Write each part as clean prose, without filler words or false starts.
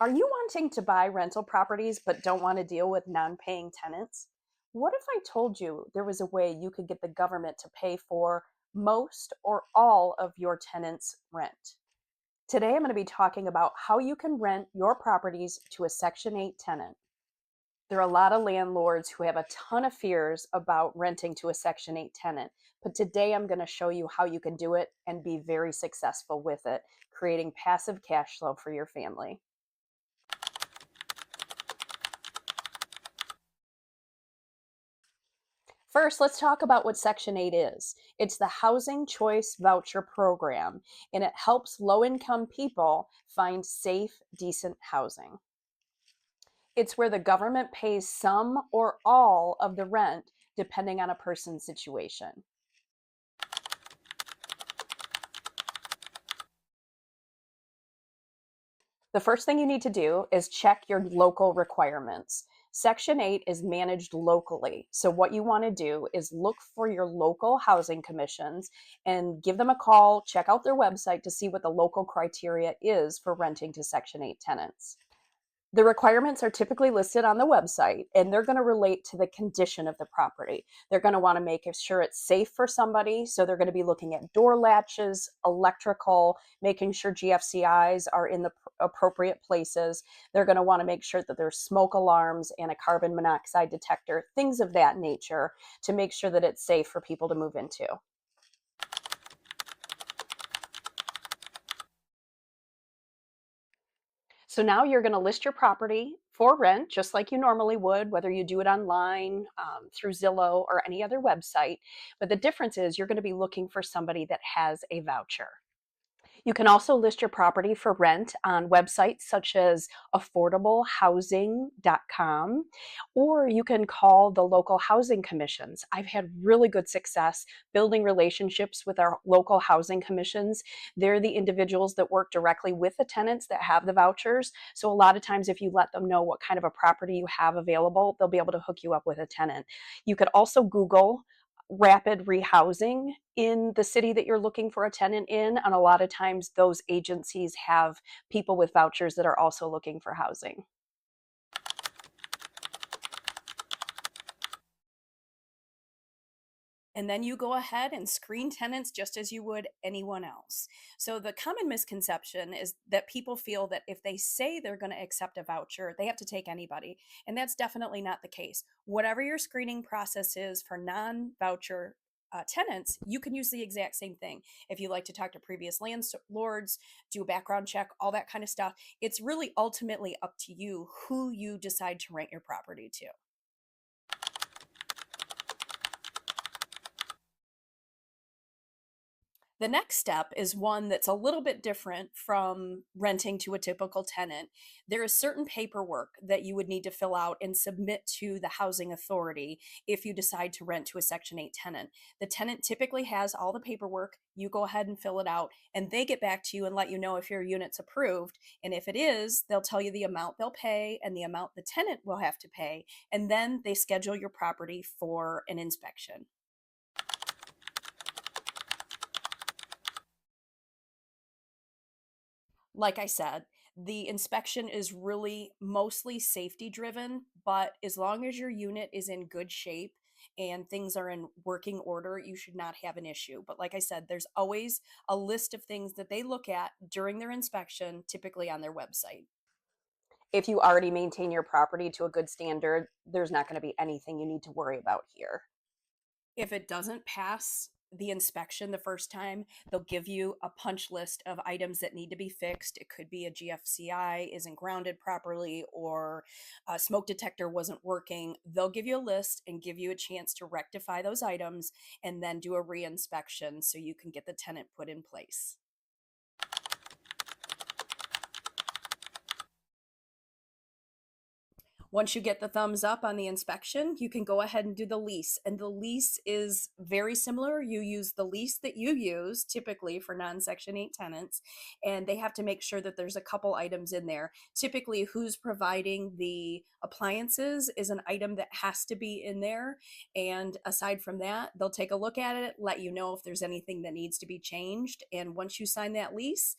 Are you wanting to buy rental properties but don't want to deal with non paying tenants? What if I told you there was a way you could get the government to pay for most or all of your tenants' rent? Today, I'm going to be talking about how you can rent your properties to a Section 8 tenant. There are a lot of landlords who have a ton of fears about renting to a Section 8 tenant, but today I'm going to show you how you can do it and be very successful with it, creating passive cash flow for your family. First, let's talk about what Section 8 is. It's the Housing Choice Voucher Program, and it helps low income people find safe, decent housing. It's where the government pays some or all of the rent depending on a person's situation. The first thing you need to do is check your local requirements. Section 8 is managed locally. So, what you want to do is look for your local housing commissions and give them a call, check out their website to see what the local criteria is for renting to Section 8 tenants. The requirements are typically listed on the website and they're going to relate to the condition of the property. They're going to want to make sure it's safe for somebody. So they're going to be looking at door latches, electrical, making sure GFCIs are in the appropriate places. They're going to want to make sure that there's smoke alarms and a carbon monoxide detector, things of that nature to make sure that it's safe for people to move into. So now you're going to list your property for rent, just like you normally would, whether you do it online, through Zillow, or any other website. But the difference is you're going to be looking for somebody that has a voucher. You can also list your property for rent on websites such as affordablehousing.com, or you can call the local housing commissions. I've had really good success building relationships with our local housing commissions. They're the individuals that work directly with the tenants that have the vouchers. So a lot of times, if you let them know what kind of a property you have available, they'll be able to hook you up with a tenant. You could also Google rapid rehousing in the city that you're looking for a tenant in. And a lot of times, those agencies have people with vouchers that are also looking for housing. And then you go ahead and screen tenants just as you would anyone else. So, the common misconception is that people feel that if they say they're going to accept a voucher, they have to take anybody. And that's definitely not the case. Whatever your screening process is for non voucher tenants, you can use the exact same thing. If you like to talk to previous landlords, do a background check, all that kind of stuff, it's really ultimately up to you who you decide to rent your property to. The next step is one that's a little bit different from renting to a typical tenant. There is certain paperwork that you would need to fill out and submit to the housing authority if you decide to rent to a Section 8 tenant. The tenant typically has all the paperwork. You go ahead and fill it out, and they get back to you and let you know if your unit's approved. And if it is, they'll tell you the amount they'll pay and the amount the tenant will have to pay. And then they schedule your property for an inspection. Like I said, the inspection is really mostly safety driven, but as long as your unit is in good shape and things are in working order, you should not have an issue. But like I said, there's always a list of things that they look at during their inspection, typically on their website. If you already maintain your property to a good standard, there's not going to be anything you need to worry about here. If it doesn't pass the inspection the first time, they'll give you a punch list of items that need to be fixed. It could be a GFCI isn't grounded properly or a smoke detector wasn't working. They'll give you a list and give you a chance to rectify those items and then do a reinspection so you can get the tenant put in place. Once you get the thumbs up on the inspection, you can go ahead and do the lease. And the lease is very similar. You use the lease that you use typically for non Section 8 tenants, and they have to make sure that there's a couple items in there. Typically, who's providing the appliances is an item that has to be in there. And aside from that, they'll take a look at it, let you know if there's anything that needs to be changed. And once you sign that lease,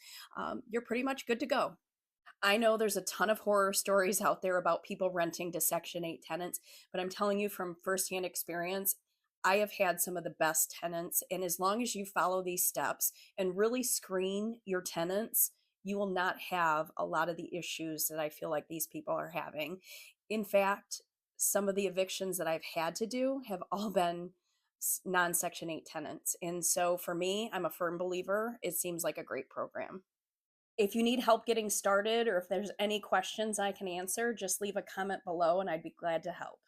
you're pretty much good to go. I know there's a ton of horror stories out there about people renting to Section 8 tenants, but I'm telling you from firsthand experience, I have had some of the best tenants. And as long as you follow these steps and really screen your tenants, you will not have a lot of the issues that I feel like these people are having. In fact, some of the evictions that I've had to do have all been non Section 8 tenants. And so for me, I'm a firm believer. It seems like a great program. If you need help getting started or if there's any questions I can answer, just leave a comment below and I'd be glad to help.